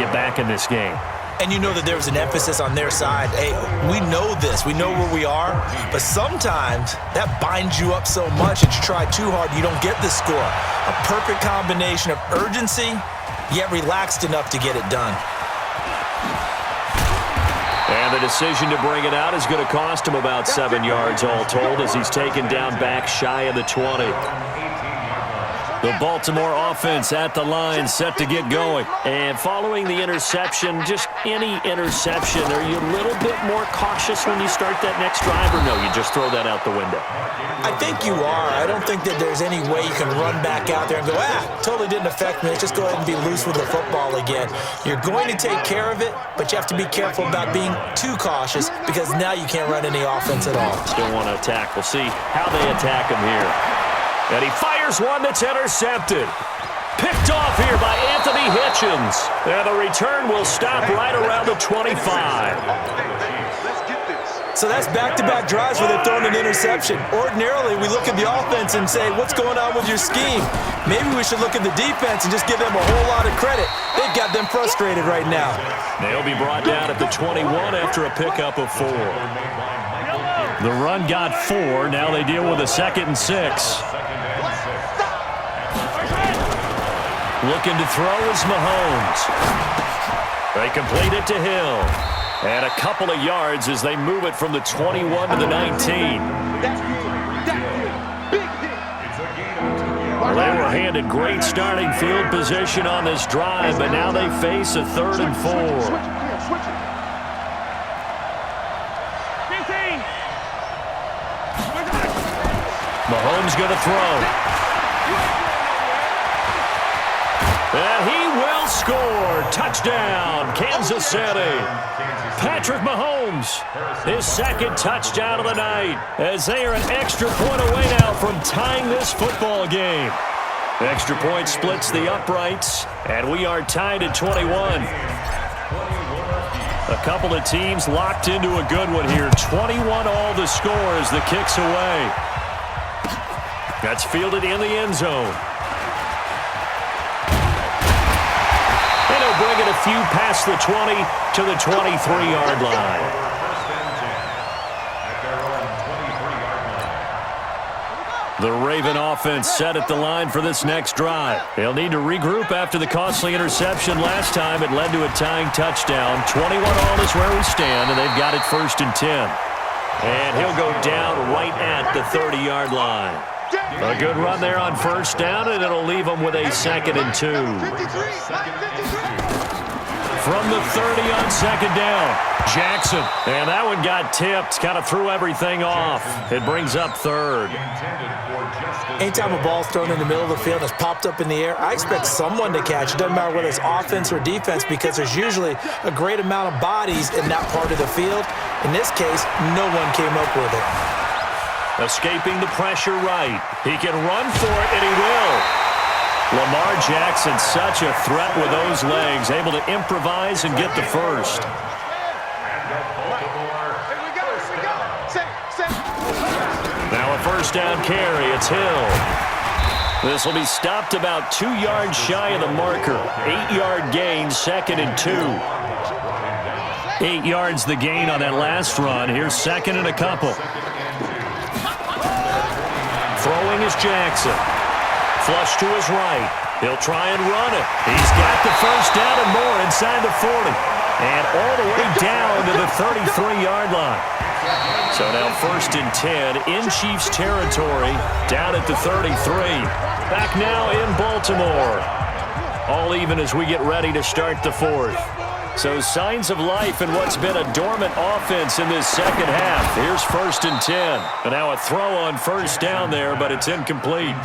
get back in this game. And you know that there was an emphasis on their side. Hey, we know this. We know where we are. But sometimes that binds you up so much that you try too hard, you don't get the score. A perfect combination of urgency, yet relaxed enough to get it done. And the decision to bring it out is going to cost him about 7 yards all told as he's taken down back shy of the 20. The Baltimore offense at the line, set to get going. And following the interception, just any interception, are you a little bit more cautious when you start that next drive, or no, you just throw that out the window? I think you are. I don't think that there's any way you can run back out there and go, totally didn't affect me. Let's just go ahead and be loose with the football again. You're going to take care of it, but you have to be careful about being too cautious because now you can't run any offense at all. Still want to attack. We'll see how they attack him here. And he fires one that's intercepted. Picked off here by Anthony Hitchens. And the return will stop right around the 25. So that's back-to-back drives where they're throwing an interception. Ordinarily, we look at the offense and say, what's going on with your scheme? Maybe we should look at the defense and just give them a whole lot of credit. They've got them frustrated right now. They'll be brought down at the 21 after a pickup of 4. The run got 4. Now they deal with a 2nd and 6. Looking to throw is Mahomes. They complete it to Hill. And a couple of yards as they move it from the 21 to the 19. Well, they were handed great starting field position on this drive, but now they face a 3rd and 4. Mahomes going to throw. And he will score. Touchdown, Kansas City. Patrick Mahomes, his 2nd touchdown of the night, as they are an extra point away now from tying this football game. The extra point splits the uprights, and we are tied at 21. A couple of teams locked into a good one here. 21 all the score as the kick's away. That's fielded in the end zone. Bring it a few past the 20 to the 23-yard line. The Raven offense set at the line for this next drive. They'll need to regroup after the costly interception last time. It led to a tying touchdown. 21 all is where we stand, and they've got it 1st and 10. And he'll go down right at the 30-yard line. A good run there on 1st down, and it'll leave them with a 2nd and 2. From the 30 on 2nd down, Jackson. And that one got tipped, kind of threw everything off. It brings up 3rd. Anytime a ball's thrown in the middle of the field and it's popped up in the air, I expect someone to catch. It doesn't matter whether it's offense or defense because there's usually a great amount of bodies in that part of the field. In this case, no one came up with it. Escaping the pressure right. He can run for it, and he will. Lamar Jackson, such a threat with those legs, able to improvise and get the 1st. Now a 1st down carry. It's Hill. This will be stopped about 2 yards shy of the marker. 8-yard gain, 2nd and 2. 8 yards the gain on that last run. Here's 2nd and a couple. Throwing is Jackson. Flush to his right. He'll try and run it. He's got the 1st down and more inside the 40. And all the way down to the 33-yard line. So now 1st and 10 in Chiefs territory, down at the 33. Back now in Baltimore. All even as we get ready to start the 4th. So signs of life in what's been a dormant offense in this 2nd half. Here's 1st and 10. And now a throw on 1st down there, but it's incomplete.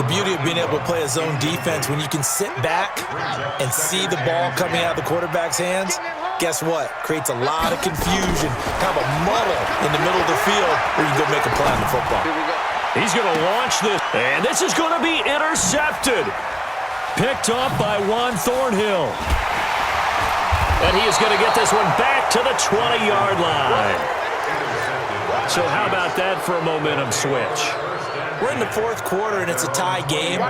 The beauty of being able to play a zone defense when you can sit back and see the ball coming out of the quarterback's hands, guess what? Creates a lot of confusion, kind of a muddle in the middle of the field where you can go make a play on the football. He's going to launch this, and this is going to be intercepted. Picked off by Juan Thornhill. And he is going to get this one back to the 20-yard line. So how about that for a momentum switch? We're in the 4th quarter, and it's a tie game.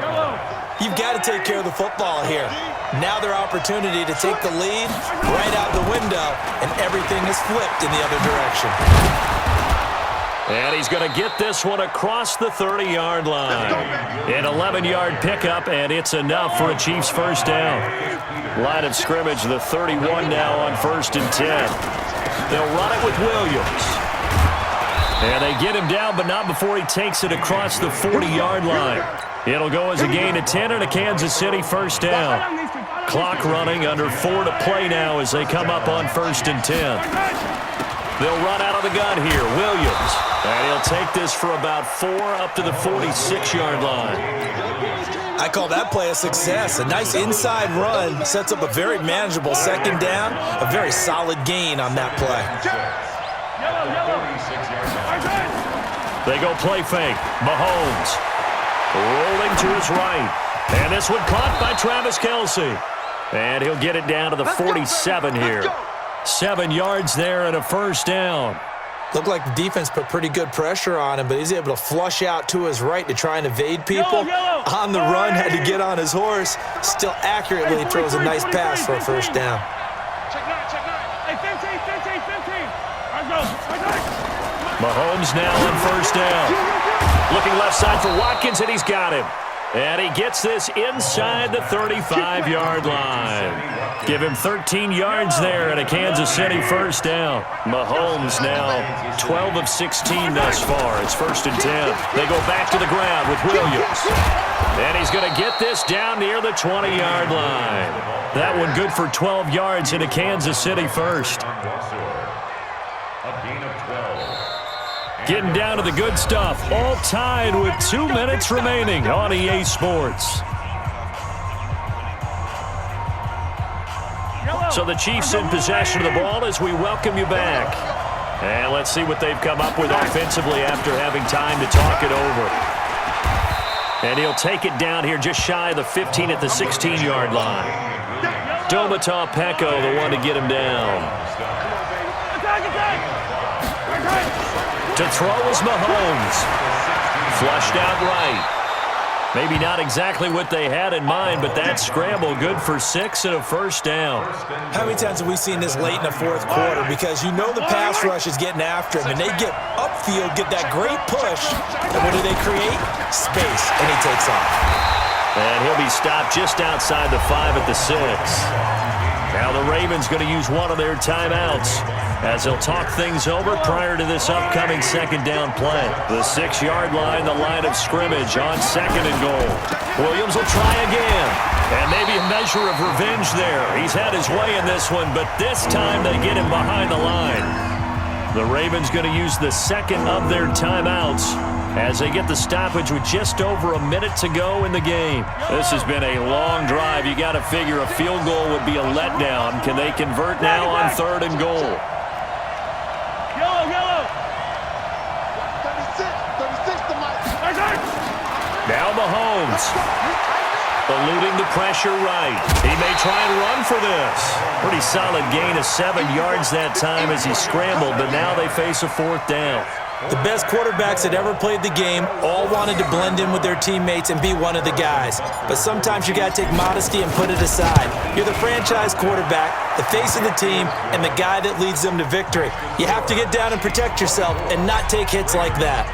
You've got to take care of the football here. Now their opportunity to take the lead right out the window, and everything is flipped in the other direction. And he's going to get this one across the 30-yard line. An 11-yard pickup, and it's enough for a Chiefs first down. Line of scrimmage, the 31 now on 1st and 10. They'll run it with Williams. And they get him down, but not before he takes it across the 40-yard line. It'll go as a gain of 10 and a Kansas City first down. Clock running, under 4 to play now as they come up on 1st and 10. They'll run out of the gun here. Williams. And he'll take this for about 4 up to the 46-yard line. I call that play a success. A nice inside run sets up a very manageable second down. A very solid gain on that play. They go play fake. Mahomes rolling to his right. And this one caught by Travis Kelce. And he'll get it down to the 47 here. 7 yards there and a first down. Looked like the defense put pretty good pressure on him, but he's able to flush out to his right to try and evade people. On the run, had to get on his horse. Still accurately throws a nice pass for a first down. Mahomes now on first down. Looking left side for Watkins, and he's got him. And he gets this inside the 35-yard line. Give him 13 yards there and a Kansas City first down. Mahomes now 12 of 16 thus far. It's 1st and 10. They go back to the ground with Williams. And he's going to get this down near the 20-yard line. That one good for 12 yards and a Kansas City first. Getting down to the good stuff, all tied with 2 minutes remaining on EA Sports. So the Chiefs in possession of the ball as we welcome you back. And let's see what they've come up with offensively after having time to talk it over. And he'll take it down here just shy of the 15 at the 16-yard line. Domata Peko, the one to get him down. To throw is Mahomes. Flushed out right. Maybe not exactly what they had in mind, but that scramble good for 6 and a first down. How many times have we seen this late in the fourth quarter? Because you know the pass rush is getting after him, and they get upfield, get that great push, and what do they create? Space, and he takes off. And he'll be stopped just outside the 5 at the 6. Now the Ravens going to use one of their timeouts as they'll talk things over prior to this upcoming second down play. The 6-yard line, the line of scrimmage on 2nd and goal. Williams will try again. And maybe a measure of revenge there. He's had his way in this one, but this time they get him behind the line. The Ravens going to use the second of their timeouts as they get the stoppage with just over a minute to go in the game. This has been a long drive. You got to figure a field goal would be a letdown. Can they convert now on 3rd and goal? Now Mahomes. Eluding the pressure right. He may try and run for this. Pretty solid gain of 7 yards that time as he scrambled, but now they face a 4th down. The best quarterbacks that ever played the game all wanted to blend in with their teammates and be one of the guys. But sometimes you got to take modesty and put it aside. You're the franchise quarterback, the face of the team, and the guy that leads them to victory. You have to get down and protect yourself and not take hits like that.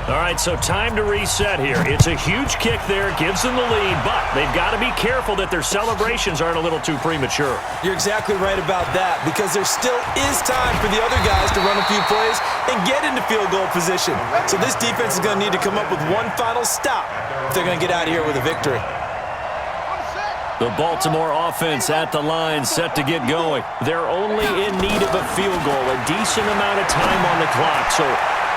All right, so time to reset here. It's a huge kick there, gives them the lead, but they've got to be careful that their celebrations aren't a little too premature. You're exactly right about that, because there still is time for the other guys to run a few plays and get into field goal position. So this defense is going to need to come up with one final stop if they're going to get out of here with a victory. The Baltimore offense at the line, set to get going. They're only in need of a field goal, a decent amount of time on the clock, so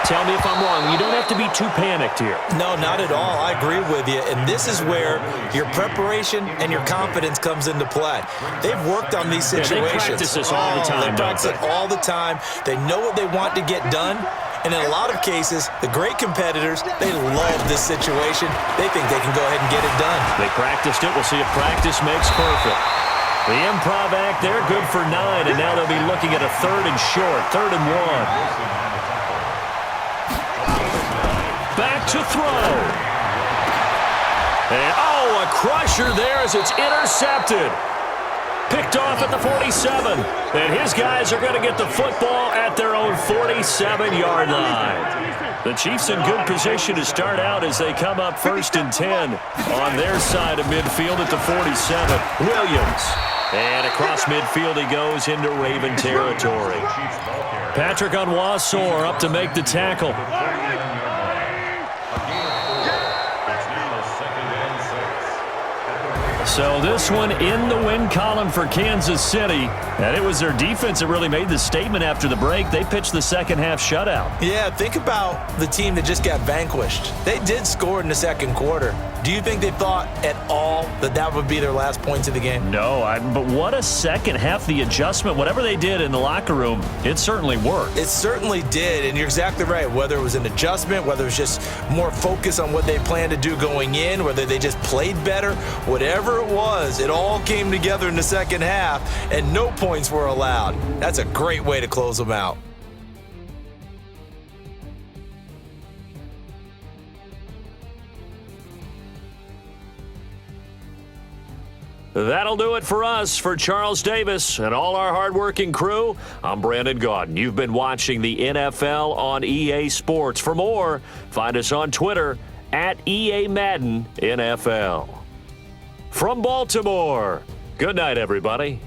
tell me if I'm wrong. You don't have to be too panicked here. No, not at all. I agree with you. And this is where your preparation and your confidence comes into play. They've worked on these situations. Yeah, they practice this all the time. They practice it all the time. They know what they want to get done. And in a lot of cases, the great competitors, they love this situation. They think they can go ahead and get it done. They practiced it. We'll see if practice makes perfect. The improv act there, good for 9. And now they'll be looking at a 3rd and short, 3rd and 1. Back to throw. And, oh, a crusher there as it's intercepted. Picked off at the 47. And his guys are going to get the football at their own 47-yard line. The Chiefs in good position to start out as they come up 1st and 10 on their side of midfield at the 47. Williams. And across midfield he goes into Raven territory. Patrick Onwuasor up to make the tackle. So this one in the win column for Kansas City. And it was their defense that really made the statement after the break. They pitched the second half shutout. Yeah, think about the team that just got vanquished. They did score in the second quarter. Do you think they thought at all that that would be their last points of the game? No, but what a second half. The adjustment, whatever they did in the locker room, it certainly worked. It certainly did, and you're exactly right. Whether it was an adjustment, whether it was just more focus on what they planned to do going in, whether they just played better, whatever it was, it all came together in the second half, and no points were allowed. That's a great way to close them out. That'll do it for us. For Charles Davis and all our hardworking crew, I'm Brandon Gaudin. You've been watching the NFL on EA Sports. For more, find us on Twitter at EA Madden NFL. From Baltimore, good night, everybody.